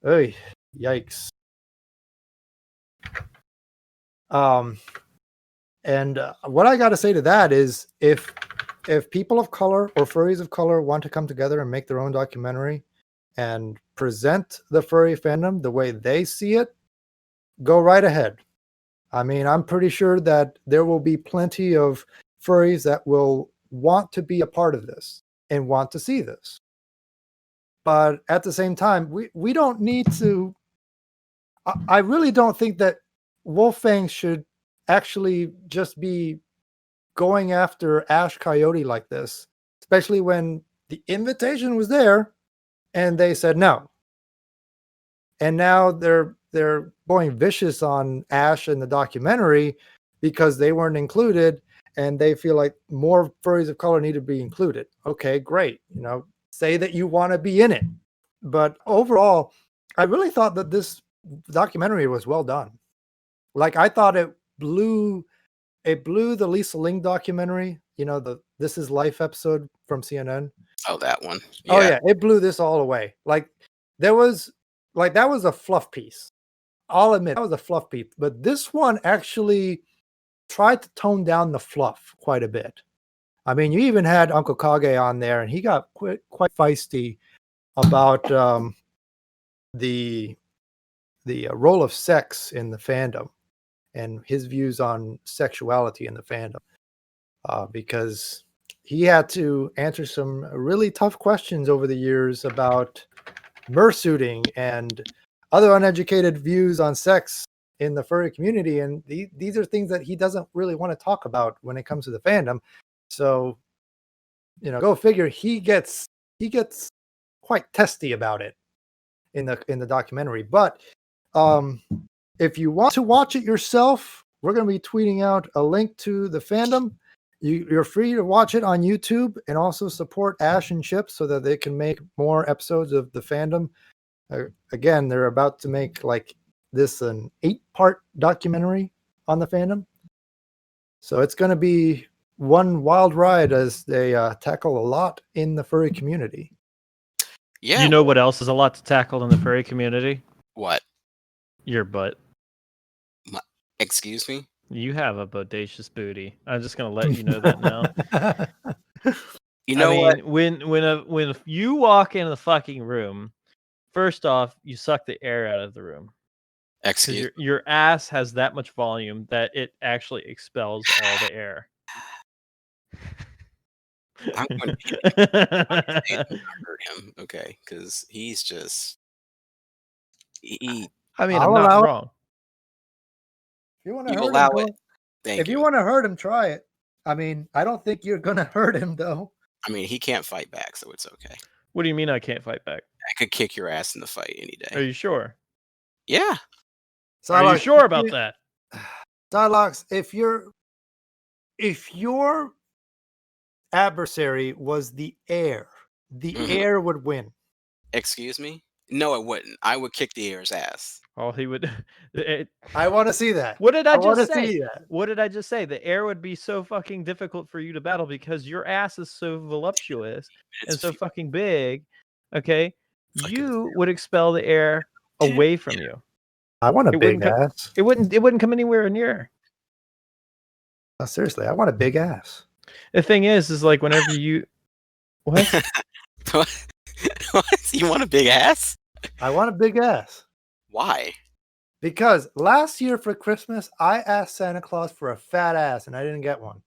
Oy, yikes. And what I got to say to that is, if people of color or furries of color want to come together and make their own documentary and present the furry fandom the way they see it, go right ahead. I mean, I'm pretty sure that there will be plenty of furries that will want to be a part of this and want to see this. But at the same time, we don't need to. I really don't think that Wolfgang should actually just be going after Ash Coyote like this, especially when the invitation was there and they said no. And now they're going vicious on Ash in the documentary because they weren't included, and they feel like more furries of color need to be included. Okay, great. Say that you want to be in it. But overall, I really thought that this documentary was well done. Like, I thought it blew the Lisa Ling documentary, the This Is Life episode from CNN. Oh, that one. Yeah. Oh yeah, it blew this all away. Like, that was a fluff piece. I'll admit that was a fluff piece, but this one actually tried to tone down the fluff quite a bit. I mean, you even had Uncle Kage on there, and he got quite feisty about the role of sex in the fandom and his views on sexuality in the fandom, because he had to answer some really tough questions over the years about fursuiting and other uneducated views on sex in the furry community. And these are things that he doesn't really want to talk about when it comes to the fandom. So, go figure, he gets quite testy about it in the documentary. But if you want to watch it yourself, we're going to be tweeting out a link to the Fandom. You're free to watch it on YouTube, and also support Ash and Chip so that they can make more episodes of the Fandom. Again, they're about to make like this an 8-part documentary on the Fandom. So it's going to be one wild ride as they tackle a lot in the furry community. Yeah. You know what else is a lot to tackle in the furry community? What? Your butt. Excuse me? You have a bodacious booty. I'm just going to let you know that now. What? When you walk in the fucking room, first off, you suck the air out of the room. Excuse me. Your ass has that much volume that it actually expels all the air. I'm going to hurt him, okay? Because he's just... I'm not wrong. If you want to hurt him, if you want to hurt him, try it. I mean, I don't think you're going to hurt him, though. I mean, he can't fight back, so it's okay. What do you mean I can't fight back? I could kick your ass in the fight any day. Are you sure? Yeah. Are you sure about that? Dialogues, if your adversary was the air would win. Excuse me? No, it wouldn't. I would kick the air's ass. Oh, he would. I want to see that. What did I just say? What did I just say? The air would be so fucking difficult for you to battle because your ass is so voluptuous and so fucking big. Okay, you would expel the air away from you. I want a big ass. It wouldn't come anywhere near. No, seriously, I want a big ass. The thing is like whenever you what? What? You want a big ass? I want a big ass. Why? Because last year for Christmas, I asked Santa Claus for a fat ass, and I didn't get one.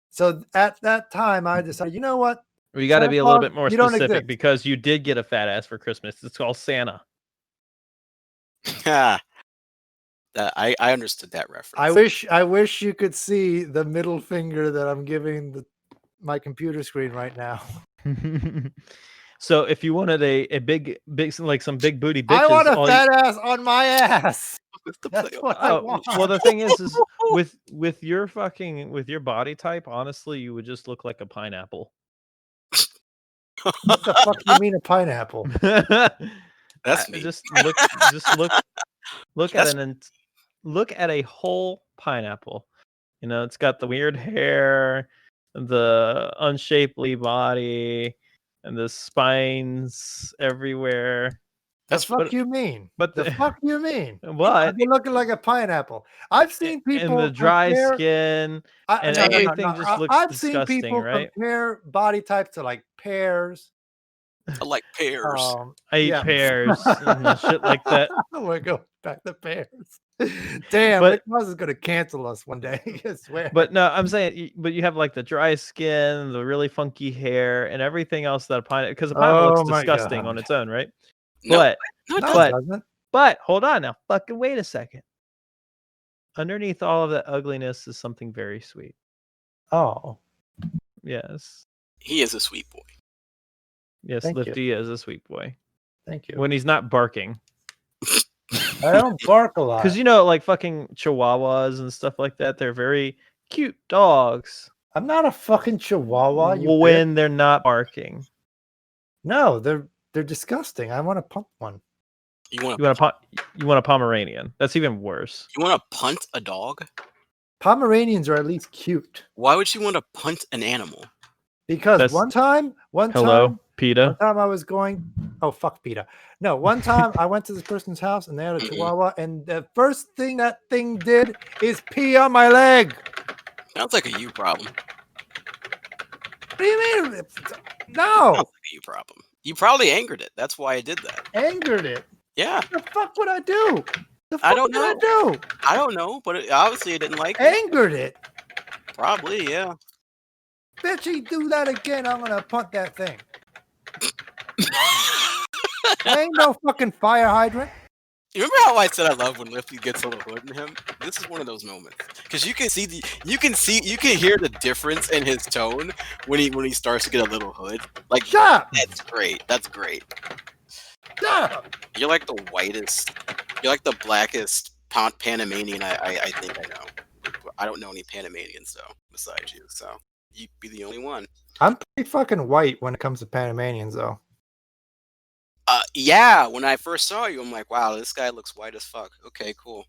So at that time, I decided, you know what? We got to be a little bit more specific because you did get a fat ass for Christmas. It's called Santa. I understood that I reference. wish you could see the middle finger that I'm giving my computer screen right now. So if you wanted a big like some big booty bitches, I want a fat ass on my ass. That's what I want. Well, the thing is with your body type, honestly, you would just look like a pineapple. What the fuck do you mean a pineapple? That's me. Just look at a whole pineapple. It's got the weird hair, the unshapely body, and the spines everywhere. That's what you mean. But the fuck you mean? What? You're looking like a pineapple. I've seen people and the dry skin and everything just looks I've disgusting, seen people right? compare body types to like pears. I like pears. I eat pears and shit like that. We're going back to pears. Damn, Lil Nas is gonna cancel us one day. I swear. But no, I'm saying, but you have like the dry skin, the really funky hair, and everything else that a pineapple, because a pineapple looks disgusting on its own, right? No, but hold on now, fucking wait a second. Underneath all of that ugliness is something very sweet. Oh, yes, he is a sweet boy. Yes, Lifty is a sweet boy. Thank you. When he's not barking. I don't bark a lot. Because like fucking chihuahuas and stuff like that, they're very cute dogs I'm not a fucking chihuahua. You bitch. when they're not barking. No, they're disgusting. I want to pump one. You want You want a Pomeranian. That's even worse. to punt a dog? Pomeranians are at least cute. Why would you want to punt an animal? Because one time PETA. I was going. Oh fuck, PETA. No, one time I went to this person's house and they had a chihuahua, and the first thing that thing did is pee on my leg. Sounds like a you problem. What do you mean? No. Sounds like a you problem. You probably angered it. That's why it did that. Angered it? Yeah. What the fuck would I do? I don't know. I don't know, but obviously it didn't like it. Angered it? Probably, yeah. Bitch, you do that again, I'm gonna punt that thing. Ain't no fucking fire hydrant. You remember how I said I love when Lifty gets a little hood in him? This is one of those moments because you can hear the difference in his tone when he starts to get a little hood. Like, shut up. That's great. That's great. Shut up. You're like the whitest. You're like the blackest Panamanian I think I know. I don't know any Panamanians though besides you, so you'd be the only one. I'm pretty fucking white when it comes to Panamanians, though. Yeah, when I first saw you, I'm like, wow, this guy looks white as fuck. Okay, cool.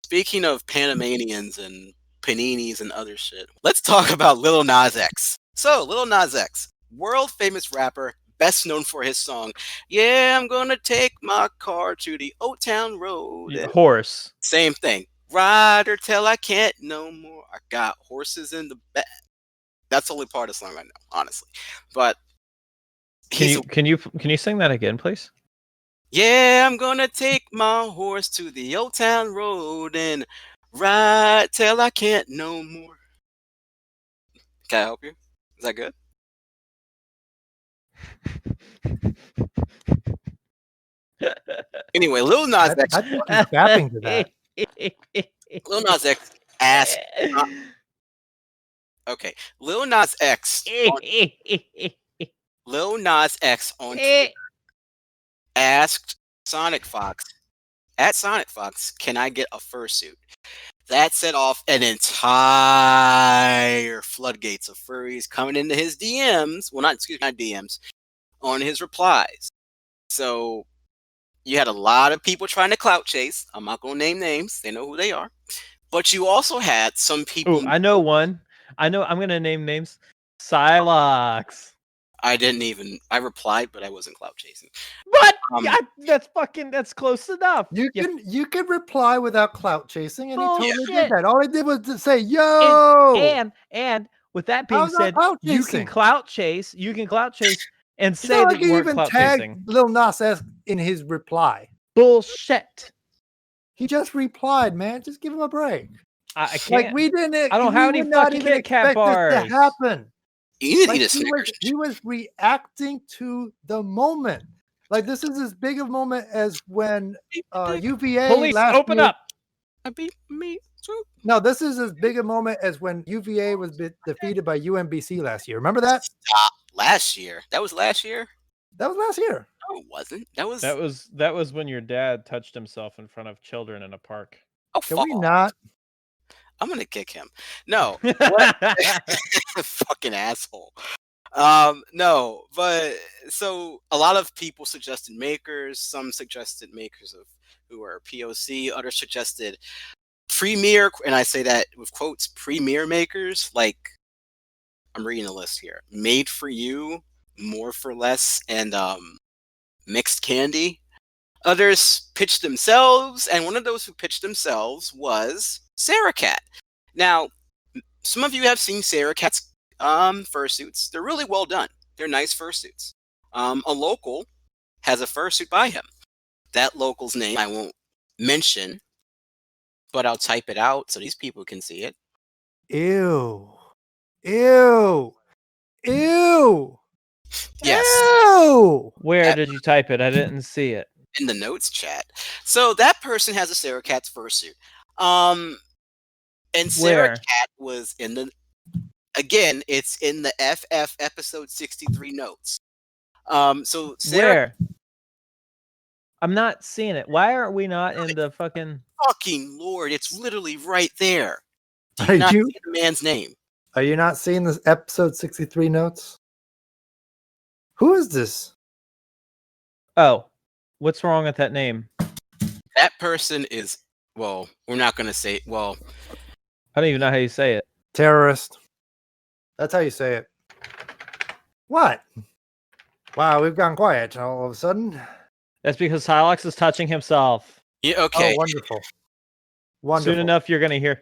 Speaking of Panamanians and paninis and other shit, let's talk about Lil Nas X. So, Lil Nas X, world famous rapper, best known for his song, "Yeah, I'm gonna take my car to the Old Town Road." Horse. Same thing. Ride or till I can't no more. I got horses in the back. That's the only part of the song I know, honestly. But can you sing that again, please? Yeah, I'm gonna take my horse to the Old Town Road and ride till I can't no more. Can I help you? Is that good? Anyway, Lil Nas X. I think he's bapping to that. Lil Nas X asked. Okay, Lil Nas X. Lil Nas X on Twitter asked Sonic Fox, at Sonic Fox, can I get a fursuit? That set off an entire floodgates of furries coming into his DMs. Well, not DMs, on his replies. So you had a lot of people trying to clout chase. I'm not going to name names. They know who they are. But you also had some people. Ooh, I know one. I'm going to name names. Psylocke. I replied, but I wasn't clout chasing. What? That's close enough. You can reply without clout chasing, and he totally Bullshit. did that. All he did was to say, "Yo." And with that being How's that said, clout you chasing? can clout chase. You can clout chase and It's say not that like you he weren't even clout tagged chasing. Lil Nas X in his reply. Bullshit. He just replied, man. Just give him a break. I can't. Like we didn't. I don't have any fucking Kit Kat bars. This to happen. You Like, need a Snickers. he was reacting to the moment. Like this is as big a moment as when UVA Police, last open year, up. No, this is as big a moment as when UVA was defeated by UMBC last year. Remember that? Last year. That was last year? That was last year. No, it wasn't. That was when your dad touched himself in front of children in a park. Oh, Can we not? I'm gonna kick him. No. Fucking asshole. No, but so a lot of people suggested makers, some suggested makers who are POC, others suggested premier, and I say that with quotes, premier makers, like I'm reading the list here. Made for You, More for Less, and Mixed Candy. Others pitched themselves, and one of those who pitched themselves was Sarah Cat. Now, some of you have seen Sarah Cat's fursuits. They're really well done. They're nice fursuits. A local has a fursuit by him. That local's name I won't mention, but I'll type it out so these people can see it. Ew. Ew. Ew. Yes. Ew. Where did you type it? I didn't see it. In the notes chat. So that person has a Sarah Cat's fursuit. And Sarah Cat was in the, again, it's in the FF episode 63 notes. So Sarah, where? I'm not seeing it. Why are we not in the fucking Lord, it's literally right there. Do Are you not you- see the man's name? Are you not seeing this episode 63 notes? Who is this? Oh, what's wrong with that name? That person is, well, we're not going to say, well, I don't even know how you say it. Terrorist. That's how you say it. What? Wow, we've gone quiet all of a sudden. That's because Hylox is touching himself. yeah, okay. Oh, wonderful. Wonderful. Soon enough, you're gonna hear.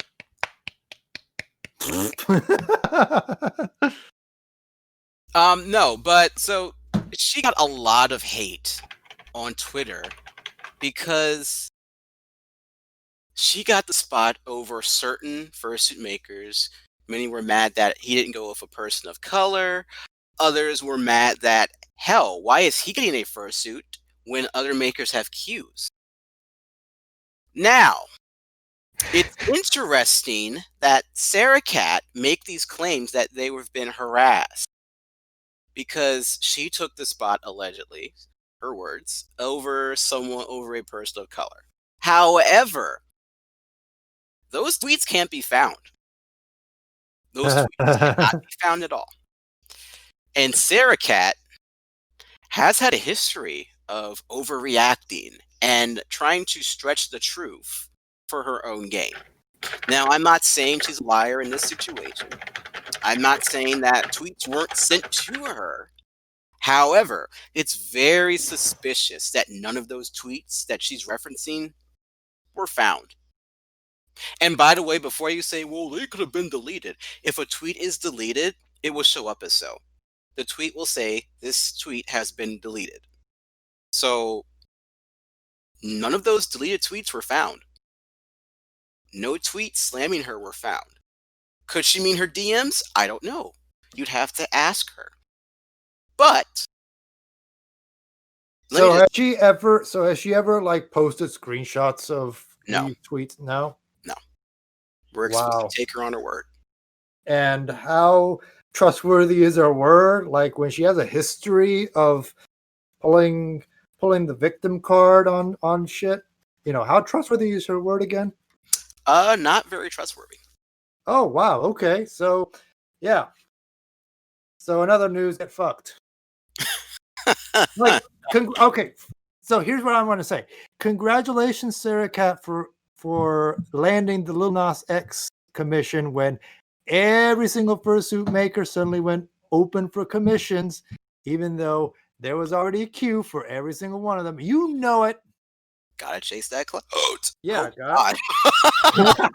No, but so she got a lot of hate on Twitter because she got the spot over certain fursuit makers. Many were mad that he didn't go with a person of color. Others were mad that, hell, why is he getting a fursuit when other makers have Qs? Now, it's interesting that Sarah Cat make these claims that they have been harassed because she took the spot, allegedly, her words, over a person of color. However, those tweets can't be found. Those tweets cannot be found at all. And Sarah Cat has had a history of overreacting and trying to stretch the truth for her own gain. Now, I'm not saying she's a liar in this situation. I'm not saying that tweets weren't sent to her. However, it's very suspicious that none of those tweets that she's referencing were found. And by the way, before you say, well, they could have been deleted, if a tweet is deleted, it will show up as so. The tweet will say, this tweet has been deleted. So, none of those deleted tweets were found. No tweets slamming her were found. Could she mean her DMs? I don't know. You'd have to ask her. But So has she ever like posted screenshots of No. these tweets? No. we're supposed Wow. to take her on her word. And how trustworthy is her word? Like when she has a history of pulling the victim card on shit. You know, how trustworthy is her word again? Not very trustworthy. Oh wow. Okay. So yeah. So in other news, get fucked. Like, okay. So here's what I want to say. Congratulations, Sarah Cat, for landing the Lil Nas X commission when every single fursuit maker suddenly went open for commissions, even though there was already a queue for every single one of them. You know it. Gotta chase that clout. Yeah, Oh,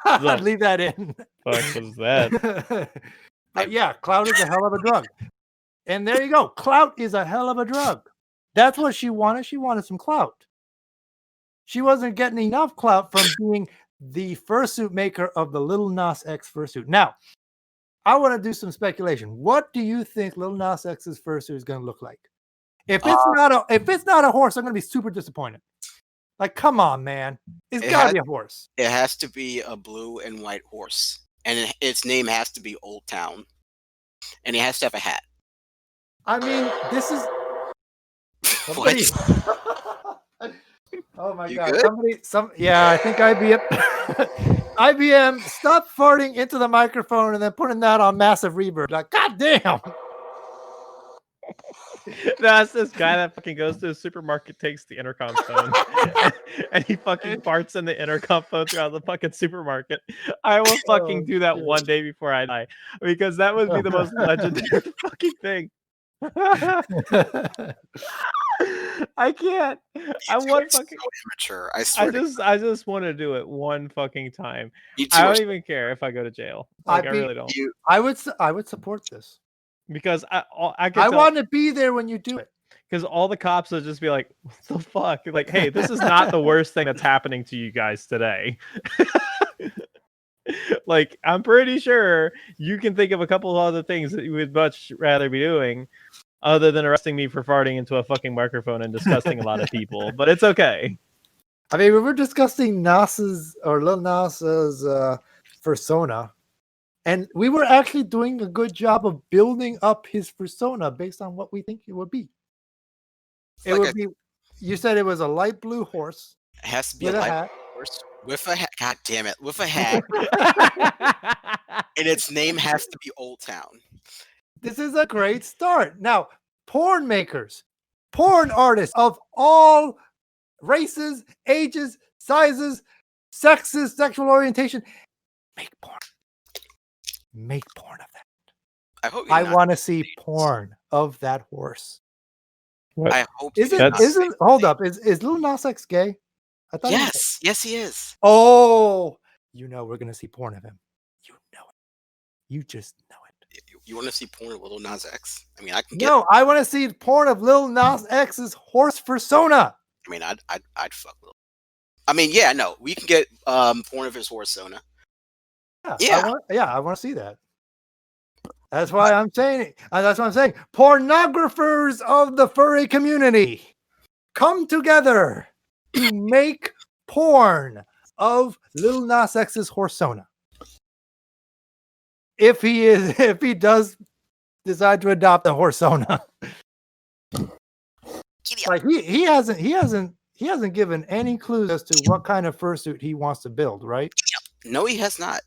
God. Leave that in. Fuck was that? But yeah, clout is a hell of a drug. And there you go. Clout is a hell of a drug. That's what she wanted. She wanted some clout. She wasn't getting enough clout from being the fursuit maker of the Lil Nas X fursuit. Now, I want to do some speculation. What do you think Lil Nas X's fursuit is going to look like? If it's not a horse, I'm going to be super disappointed. Like, come on, man. It's got to be a horse. It has to be a blue and white horse. And its name has to be Old Town. And it has to have a hat. I mean, this is... What? Oh my You God. good? Yeah, I think IBM... IBM, stop farting into the microphone and then putting that on massive reverb. Like, God damn. That's this guy that fucking goes to the supermarket, takes the intercom phone, and he fucking farts in the intercom phone throughout the fucking supermarket. I will fucking do that one day before I die, because that would be the most legendary fucking thing. I can't. I want fucking so immature. I swear. I just want to do it one fucking time. You two I are don't even care if I go to jail. Like, I really don't. I would support this. Because I want to be there when you do it. Because all the cops will just be like, what the fuck? Like, hey, this is not the worst thing that's happening to you guys today. Like, I'm pretty sure you can think of a couple of other things that you would much rather be doing other than arresting me for farting into a fucking microphone and disgusting a lot of people. But it's okay. I mean, we were discussing Lil Nas's persona. And we were actually doing a good job of building up his persona based on what we think it would be. You said it was a light blue horse. It has to be with a a light hat. horse With a hat. God damn it. With a hat. And its name has to be Old Town. This is a great start. Now, porn makers, porn artists of all races, ages, sizes, sexes, sexual orientation, make porn. Make porn of that. I hope I want to see porn of that horse. What? I hope Isn't hold up? Is Lil Nas X gay? I thought yes, he is. Oh, we're gonna see porn of him. You know it. You just know it. You want to see porn of Lil Nas X? I mean, I can get. No, I want to see porn of Lil Nas X's horse persona. I mean, I'd fuck Lil. I mean, yeah, no, we can get porn of his horse persona. Yeah, I want to see that. That's why I'm saying it. That's what I'm saying. Pornographers of the furry community, come together to make porn of Lil Nas X's horsona. If he does decide to adopt a horsona, like he hasn't given any clues as to what kind of fursuit he wants to build, right? No, he has not.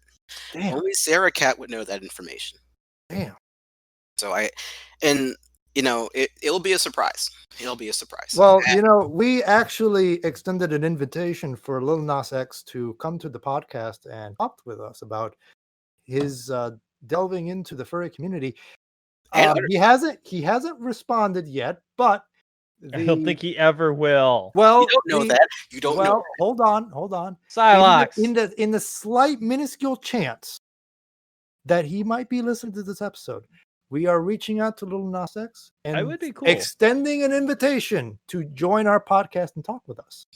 Damn. Only Sarah Cat would know that information. Damn. So it'll be a surprise. It'll be a surprise. Well, we actually extended an invitation for Lil Nas X to come to the podcast and talk with us about his delving into the furry community. He hasn't responded yet, but I don't think he ever will. Well, you don't know that. You don't know. Hold on. Silox. In the slight minuscule chance that he might be listening to this episode, we are reaching out to Lil Nas X and That would be cool. Extending an invitation to join our podcast and talk with us.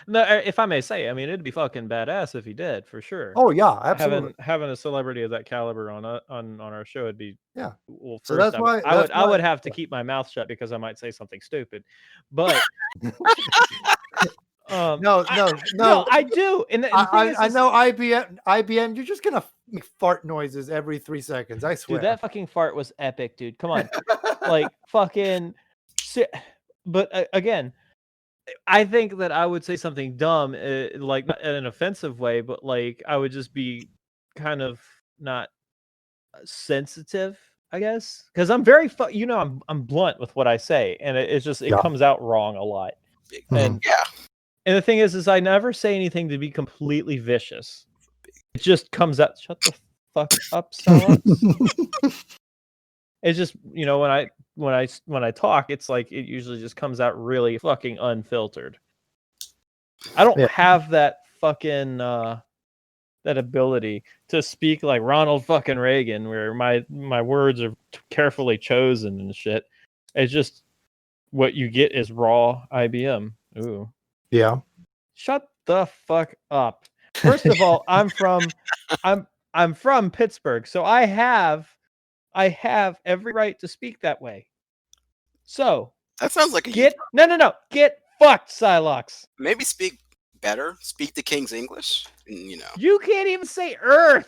No, if I may say, I mean, it'd be fucking badass if he did, for sure. Oh yeah, absolutely. Having a celebrity of that caliber on our show would be Well, so that's why I would have to keep my mouth shut because I might say something stupid, but. No, I do. And I know IBM, you're just gonna make fart noises every 3 seconds. I swear. Dude, that fucking fart was epic, dude. Come on, like fucking. But again, I think that I would say something dumb, like not in an offensive way, but like I would just be kind of not sensitive, I guess, because I'm very, I'm blunt with what I say, and it comes out wrong a lot. And the thing is I never say anything to be completely vicious. It just comes out. Shut the fuck up, Silox. It's just, when I talk, it's like it usually just comes out really fucking unfiltered. I don't have that fucking that ability to speak like Ronald fucking Reagan, where my words are carefully chosen and shit. It's just what you get is raw IBM. Ooh. Yeah. Shut the fuck up. First of all, I'm from Pittsburgh, so I have every right to speak that way. So that sounds like get fucked, Silox. Maybe speak better. Speak the King's English. You can't even say Earth.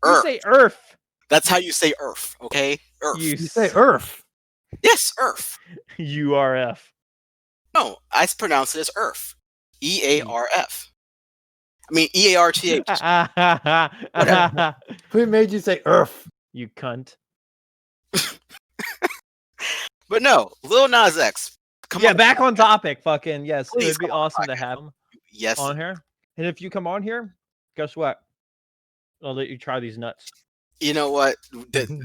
Earth. You say Earth. That's how you say Earth. Okay, Earth. You say Earth. Yes, Earth. URF. No, I pronounce it as Earth. EARF. I mean EARTH. Who made you say Earth? You cunt. But no, Lil Nas X. Back on topic. Fucking yes. Please, it'd be awesome to have him on here. And if you come on here, guess what? I'll let you try these nuts. You know what?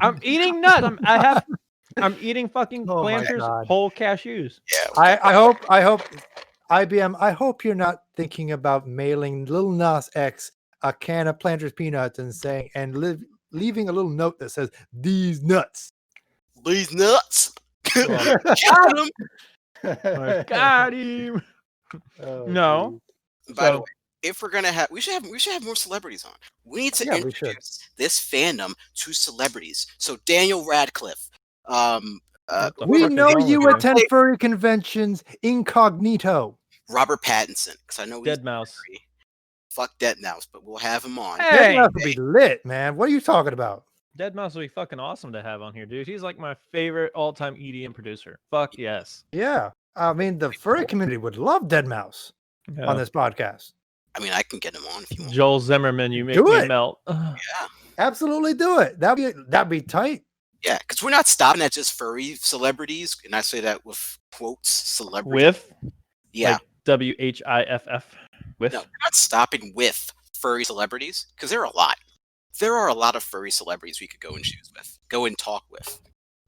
I'm eating nuts. I'm eating fucking Planters whole cashews. Yeah. I hope IBM, I hope you're not thinking about mailing Lil Nas X a can of Planters peanuts and leaving a little note that says these nuts. These nuts. Got him. Got him. No. By the way, if we're gonna we should have more celebrities on. We need to introduce this fandom to celebrities. So Daniel Radcliffe. We know you attend furry conventions incognito. Robert Pattinson, because I know Dead Mouse. Fuck Dead Mouse, but we'll have him on. Hey, Dead Mouse will be lit, man. What are you talking about? Dead Mouse will be fucking awesome to have on here, dude. He's like my favorite all-time EDM producer. Fuck yes. Yeah. I mean, the furry community would love Dead Mouse on this podcast. I mean, I can get him on if you want. Joel Zimmerman, you make Do me it. melt. Yeah. Absolutely do it. That'd be tight. Yeah, because we're not stopping at just furry celebrities, and I say that with quotes, celebrities. With? Yeah. Like WHIFF? With? No, we're not stopping with furry celebrities, because there are a lot. There are a lot of furry celebrities we could go and choose with, go and talk with.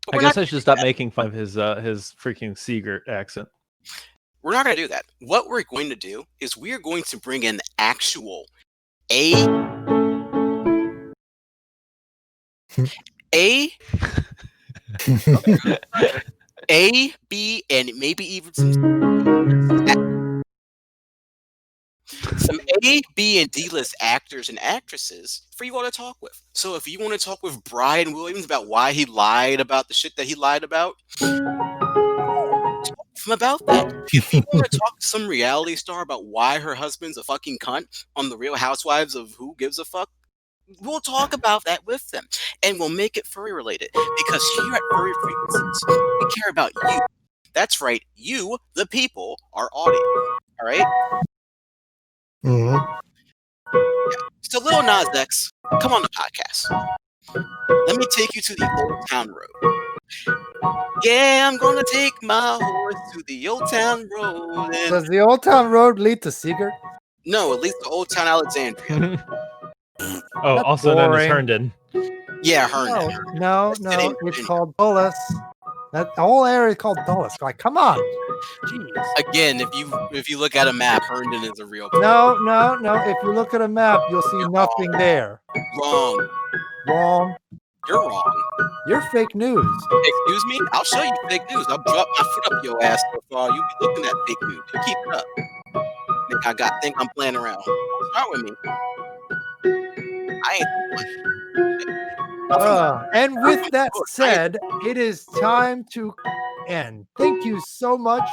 But I we're guess not I should stop making fun of his freaking Seegert accent. We're not going to do that. What we're going to do is we are going to bring in actual A, B, and maybe even some A, B, and D-list actors and actresses for you all to talk with. So if you want to talk with Brian Williams about why he lied about the shit that he lied about, talk to him about that. If you want to talk to some reality star about why her husband's a fucking cunt on the Real Housewives of Who Gives a Fuck, we'll talk about that with them, and we'll make it furry related, because here at Furry Frequencies, we care about you. That's right, you, the people, our audience. All right? Mhm. So Lil Nas X, come on the podcast. Let me take you to the Old Town Road. Yeah, I'm gonna take my horse to the Old Town Road. And Does the Old Town Road lead to Seegert? no, at least the Old Town Alexandria. Oh, That's also known as boring. Herndon. Yeah, Herndon. No, That's no, in it's Virginia. called Dulles. That whole area is called Dulles. Like, come on. Jeez. Again, if you look at a map, Herndon is a real place. No. If you look at a map, you'll see nothing there. Wrong. Wrong. You're wrong. You're fake news. Excuse me? I'll show you fake news. I'll drop my foot up your ass so far. You be looking at fake news. You keep it up. Think I'm playing around. Don't start with me. I ain't the one. And with that said, it is time to end. Thank you so much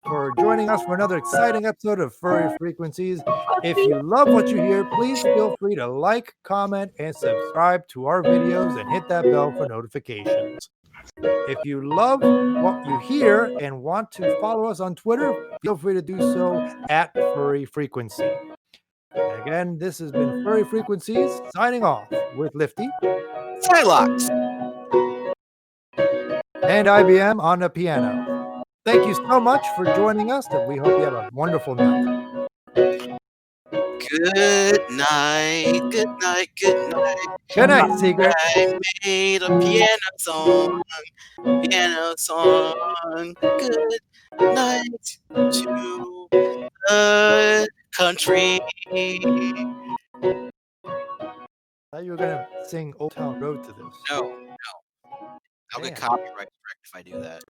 for joining us for another exciting episode of Furry Frequencies. If you love what you hear, please feel free to like, comment, and subscribe to our videos and hit that bell for notifications. If you love what you hear and want to follow us on Twitter, feel free to do so at Furry Frequency. And again, this has been Furry Frequencies signing off with Lifty, Flylocks. and IBM on the piano. Thank you so much for joining us, and we hope you have a wonderful night. Good night. Good night. Good night. Good night, Seegert. I made a piano song. Good night to the country. I thought you were gonna sing Old Town Road to this. No. I'll get Damn. copyright strike if I do that.